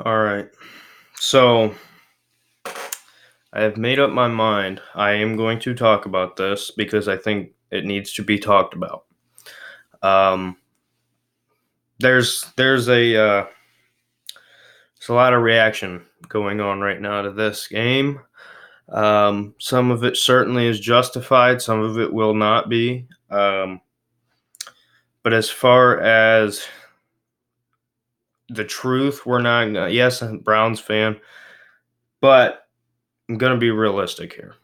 All right. So I have made up my mind. I am going to talk about this because I think it needs to be talked about. Um, there's a lot of reaction going on right now to this game. Some of it certainly is justified. Some of it will not be. But as far as the truth, we're not. Yes, I'm a Browns fan, but I'm gonna be realistic here.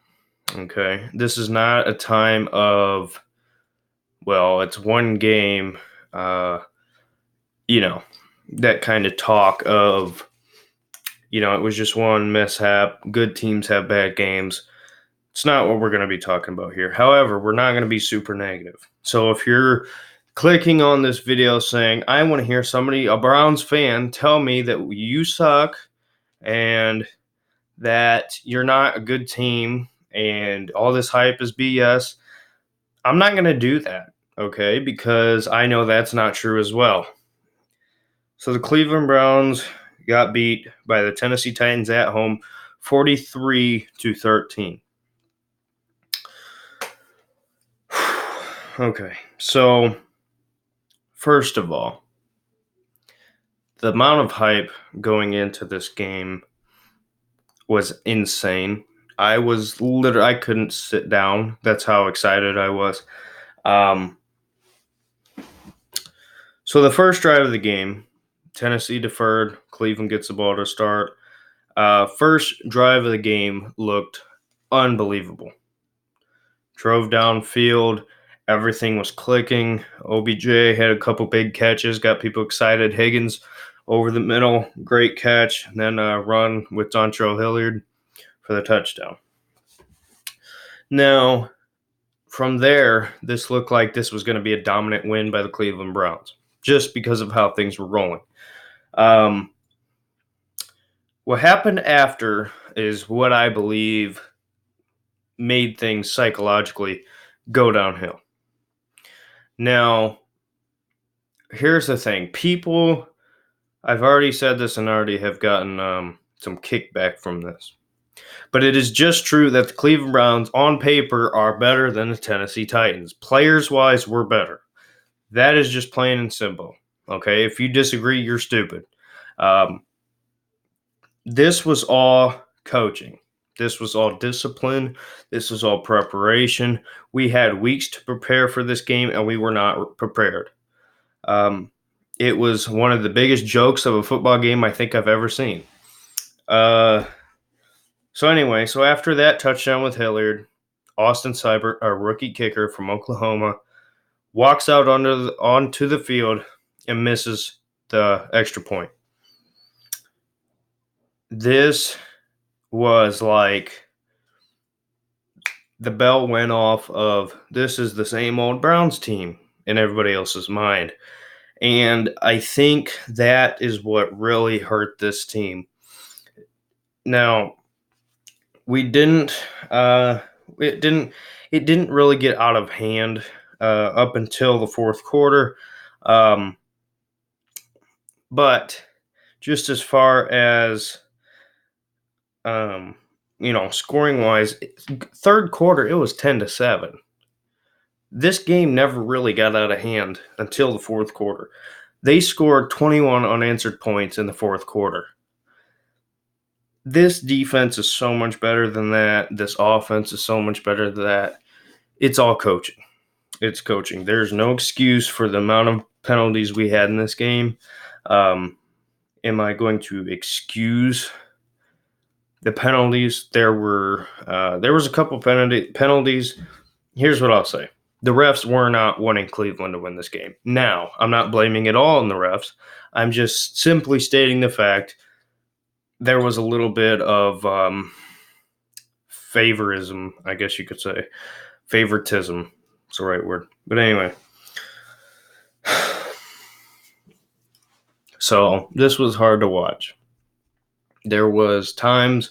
Okay, this is not a time of it's one game, uh, you know, that kind of talk of, it was just one mishap. Good teams have bad games. It's not what we're going to be talking about here. However, we're not going to be super negative. So if you're clicking on this video saying, I want to hear somebody, a Browns fan, tell me that you suck and that you're not a good team and all this hype is BS, I'm not going to do that, okay? Because I know that's not true as well. So the Cleveland Browns got beat by the Tennessee Titans at home 43-13. Okay, so first of all, the amount of hype going into this game was insane. I couldn't sit down. That's how excited I was. So the first drive of the game, Tennessee deferred. Cleveland gets the ball to start. First drive of the game looked unbelievable. Drove downfield. Everything was clicking. OBJ had a couple big catches, got people excited. Higgins over the middle, great catch. And then a run with Dontrell Hilliard for the touchdown. Now, from there, this looked like this was going to be a dominant win by the Cleveland Browns, just because of how things were rolling. What happened after is what I believe made things psychologically go downhill. Now, here's the thing. People, I've already said this and already have gotten some kickback from this. But it is just true that the Cleveland Browns, on paper, are better than the Tennessee Titans. Players-wise, we're better. That is just plain and simple. Okay? If you disagree, you're stupid. This was all coaching. This was all discipline. This was all preparation. We had weeks to prepare for this game, and we were not prepared. It was one of the biggest jokes of a football game I think I've ever seen. So after that touchdown with Hilliard, Austin Seibert, a rookie kicker from Oklahoma, walks out onto the field and misses the extra point. This was like the bell went off of this is the same old Browns team in everybody else's mind. And I think that is what really hurt this team. Now, it didn't really get out of hand up until the fourth quarter. But just as far as scoring wise, third quarter it was 10-7. This game never really got out of hand until the fourth quarter. They scored 21 unanswered points in the fourth quarter. This defense is so much better than that. This offense is so much better than that. It's all coaching. It's coaching. There's no excuse for the amount of penalties we had in this game. Am I going to excuse the penalties? There was a couple penalties. Here's what I'll say. The refs were not wanting Cleveland to win this game. Now, I'm not blaming it all on the refs. I'm just simply stating the fact there was a little bit of favorism, I guess you could say. Favoritism is the right word. But anyway. So this was hard to watch. There was times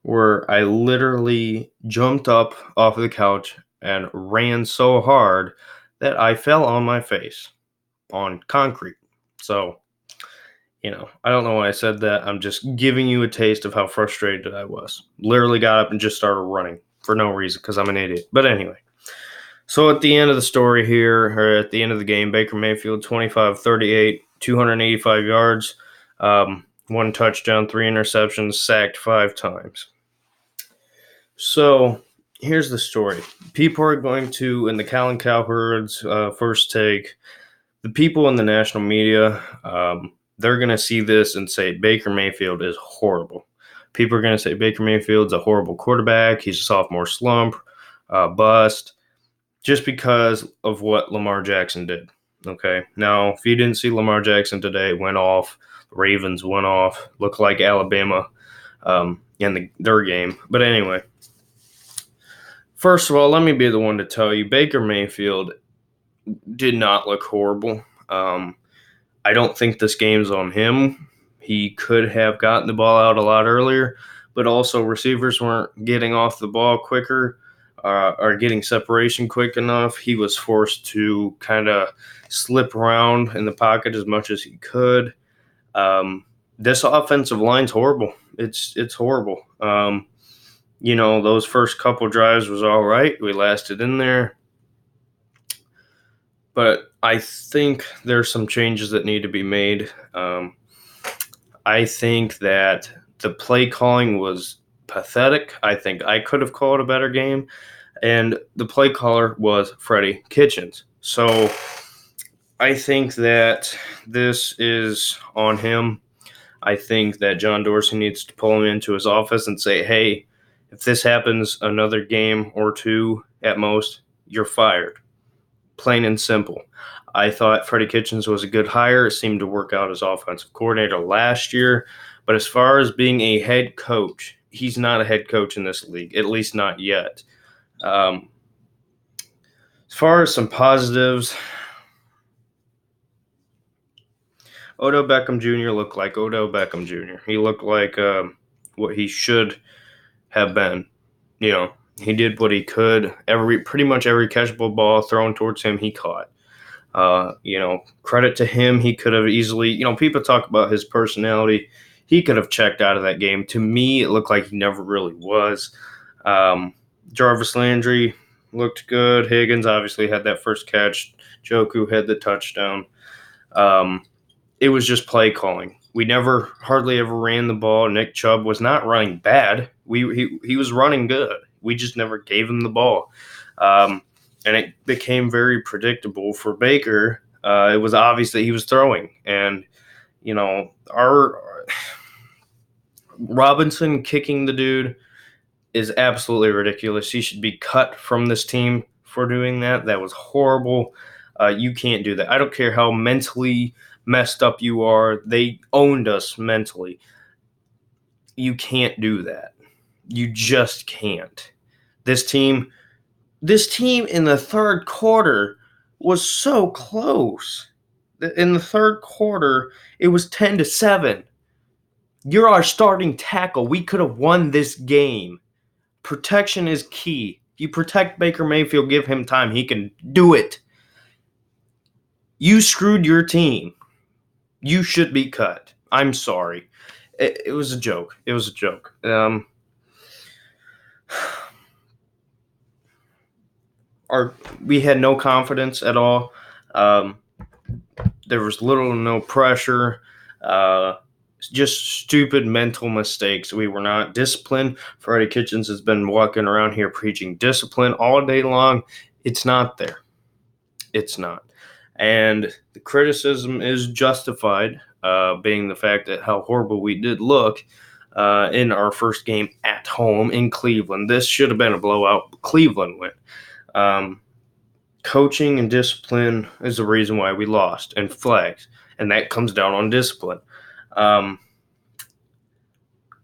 where I literally jumped up off of the couch and ran so hard that I fell on my face on concrete. So I don't know why I said that. I'm just giving you a taste of how frustrated I was. Literally got up and just started running for no reason because I'm an idiot. But anyway, so at the end of the story here, or at the end of the game, Baker Mayfield 25-38, 285 yards, one touchdown, three interceptions, sacked 5 times. So here's the story. People are going to, in the Colin Cowherd's first take, the people in the national media, they're going to see this and say Baker Mayfield is horrible. People are going to say Baker Mayfield's a horrible quarterback. He's a sophomore slump, bust, just because of what Lamar Jackson did. Okay. Now, if you didn't see Lamar Jackson today, went off. The Ravens went off. Looked like Alabama in their game. But anyway, first of all, let me be the one to tell you Baker Mayfield did not look horrible. I don't think this game's on him. He could have gotten the ball out a lot earlier, but also receivers weren't getting off the ball quicker or getting separation quick enough. He was forced to kind of slip around in the pocket as much as he could. This offensive line's horrible. It's horrible. Those first couple drives was all right. We lasted in there. But I think there's some changes that need to be made. I think that the play calling was pathetic. I think I could have called a better game. And the play caller was Freddie Kitchens. So I think that this is on him. I think that John Dorsey needs to pull him into his office and say, hey, if this happens another game or two at most, you're fired. Plain and simple. I thought Freddie Kitchens was a good hire. It seemed to work out as offensive coordinator last year. But as far as being a head coach, he's not a head coach in this league, at least not yet. As far as some positives, Odell Beckham Jr. looked like Odell Beckham Jr. He looked like what he should have been. He did what he could. Pretty much every catchable ball thrown towards him, he caught. Credit to him. He could have easily, people talk about his personality. He could have checked out of that game. To me, it looked like he never really was. Jarvis Landry looked good. Higgins obviously had that first catch. Joku had the touchdown. It was just play calling. We never hardly ever ran the ball. Nick Chubb was not running bad. He was running good. We just never gave him the ball. And it became very predictable for Baker. It was obvious that he was throwing. And, our Robinson kicking the dude is absolutely ridiculous. He should be cut from this team for doing that. That was horrible. You can't do that. I don't care how mentally messed up you are. They owned us mentally. You can't do that. You just can't. This team in the third quarter was so close. In the third quarter, it was 10-7. You're our starting tackle. We could have won this game. Protection is key. You protect Baker Mayfield, give him time. He can do it. You screwed your team. You should be cut. I'm sorry. It was a joke. It was a joke. We had no confidence at all. There was little or no pressure. Just stupid mental mistakes. We were not disciplined. Freddie Kitchens has been walking around here preaching discipline all day long. It's not there. It's not. And the criticism is justified, being the fact that how horrible we did look in our first game at home in Cleveland. This should have been a blowout. Cleveland win. Coaching and discipline is the reason why we lost, and flags. And that comes down on discipline.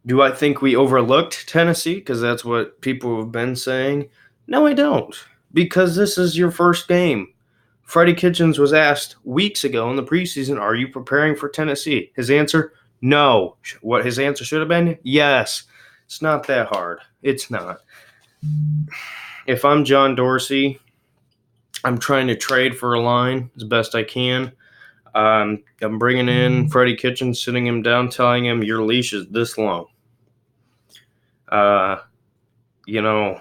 Do I think we overlooked Tennessee? Because that's what people have been saying. No, I don't. Because this is your first game. Freddie Kitchens was asked weeks ago in the preseason, are you preparing for Tennessee? His answer, no. What his answer should have been, yes. It's not that hard. It's not. If I'm John Dorsey, I'm trying to trade for a line as best I can. I'm bringing in Freddie Kitchens, sitting him down, telling him your leash is this long. You know,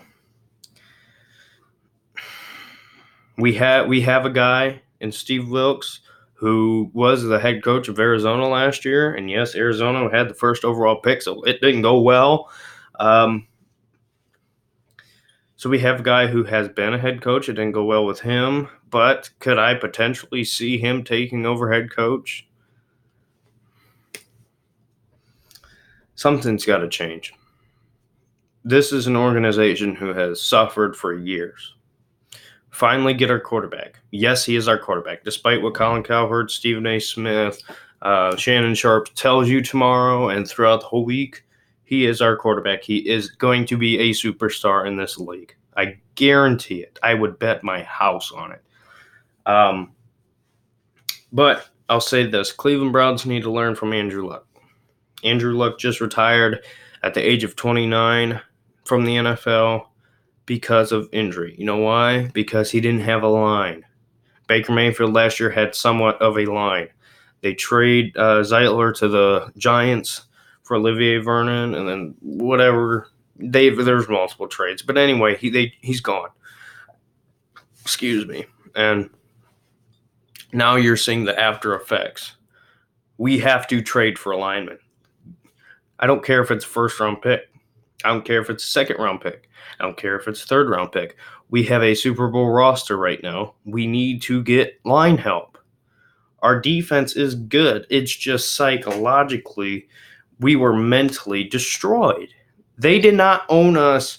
we have a guy in Steve Wilkes who was the head coach of Arizona last year, and yes, Arizona had the first overall pick, so it didn't go well. So we have a guy who has been a head coach. It didn't go well with him, but could I potentially see him taking over head coach? Something's got to change. This is an organization who has suffered for years. Finally get our quarterback. Yes, he is our quarterback, despite what Colin Cowherd, Stephen A. Smith, Shannon Sharp tells you tomorrow and throughout the whole week. He is our quarterback. He is going to be a superstar in this league. I guarantee it. I would bet my house on it. But I'll say this. Cleveland Browns need to learn from Andrew Luck. Andrew Luck just retired at the age of 29 from the NFL because of injury. You know why? Because he didn't have a line. Baker Mayfield last year had somewhat of a line. They trade Zeitler to the Giants for Olivier Vernon, and then whatever. There's multiple trades, but anyway, he's gone. Excuse me. And now you're seeing the after effects. We have to trade for alignment. I don't care if it's a first-round pick. I don't care if it's a second-round pick. I don't care if it's a third-round pick. We have a Super Bowl roster right now. We need to get line help. Our defense is good. It's just psychologically, we were mentally destroyed. They did not own us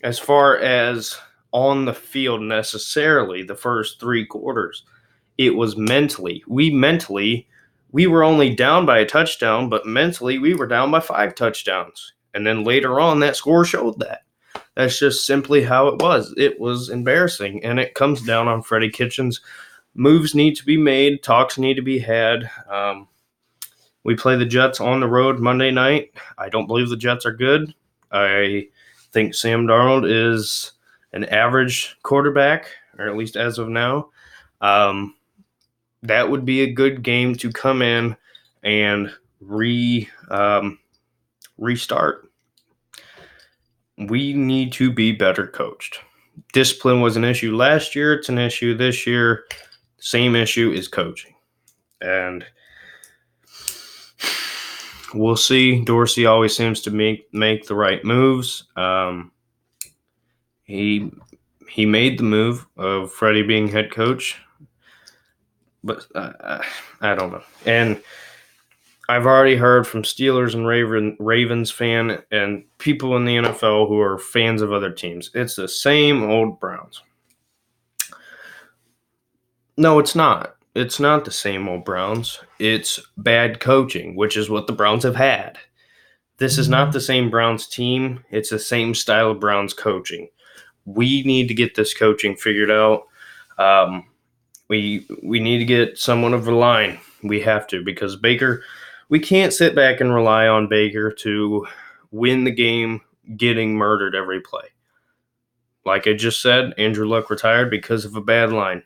as far as on the field necessarily the first 3 quarters. It was mentally. We were only down by a touchdown, but mentally we were down by 5 touchdowns. And then later on, that score showed that. That's just simply how it was. It was embarrassing, and it comes down on Freddie Kitchens. Moves need to be made. Talks need to be had. We play the Jets on the road Monday night. I don't believe the Jets are good. I think Sam Darnold is an average quarterback, or at least as of now. That would be a good game to come in and restart. We need to be better coached. Discipline was an issue last year. It's an issue this year. Same issue is coaching. And we'll see. Dorsey always seems to make the right moves. He made the move of Freddie being head coach. But I don't know. And I've already heard from Steelers and Ravens fan and people in the NFL who are fans of other teams. It's the same old Browns. No, it's not. It's not the same old Browns. It's bad coaching, which is what the Browns have had. This is not the same Browns team. It's the same style of Browns coaching. We need to get this coaching figured out. We need to get someone of a line. We have to, because Baker, we can't sit back and rely on Baker to win the game getting murdered every play. Like I just said, Andrew Luck retired because of a bad line.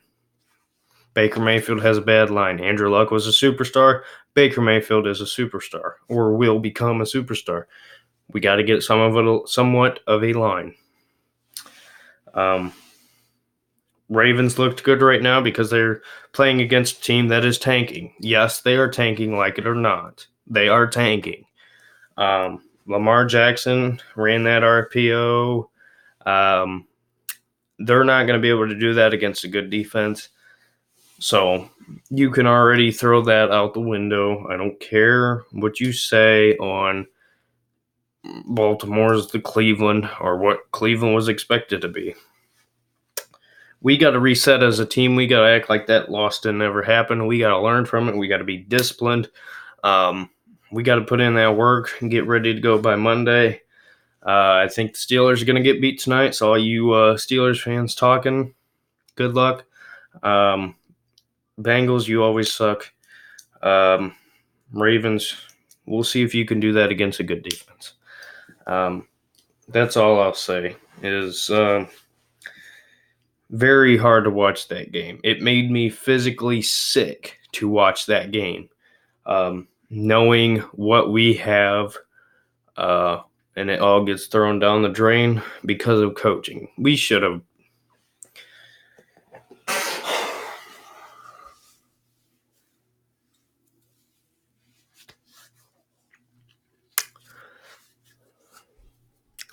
Baker Mayfield has a bad line. Andrew Luck was a superstar. Baker Mayfield is a superstar, or will become a superstar. We got to get somewhat of a line. Ravens looked good right now because they're playing against a team that is tanking. Yes, they are tanking, like it or not. They are tanking. Lamar Jackson ran that RPO. They're not going to be able to do that against a good defense. So you can already throw that out the window. I don't care what you say on Baltimore's the Cleveland or what Cleveland was expected to be. We got to reset as a team. We got to act like that loss didn't ever happen. We got to learn from it. We got to be disciplined. We got to put in that work and get ready to go by Monday. I think the Steelers are going to get beat tonight. So all you Steelers fans talking, good luck. Bengals, you always suck. Ravens, we'll see if you can do that against a good defense. That's all I'll say. It is very hard to watch that game. It made me physically sick to watch that game. Knowing what we have, and it all gets thrown down the drain because of coaching. We should have.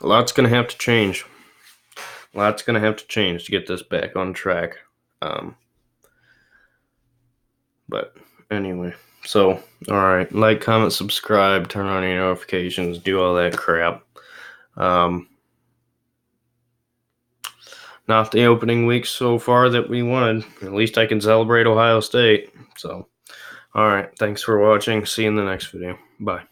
A lot's going to have to change. A lot's going to have to change to get this back on track. But anyway, so, all right, like, comment, subscribe, turn on your notifications, do all that crap. Not the opening week so far that we wanted. At least I can celebrate Ohio State. So, all right, thanks for watching. See you in the next video. Bye.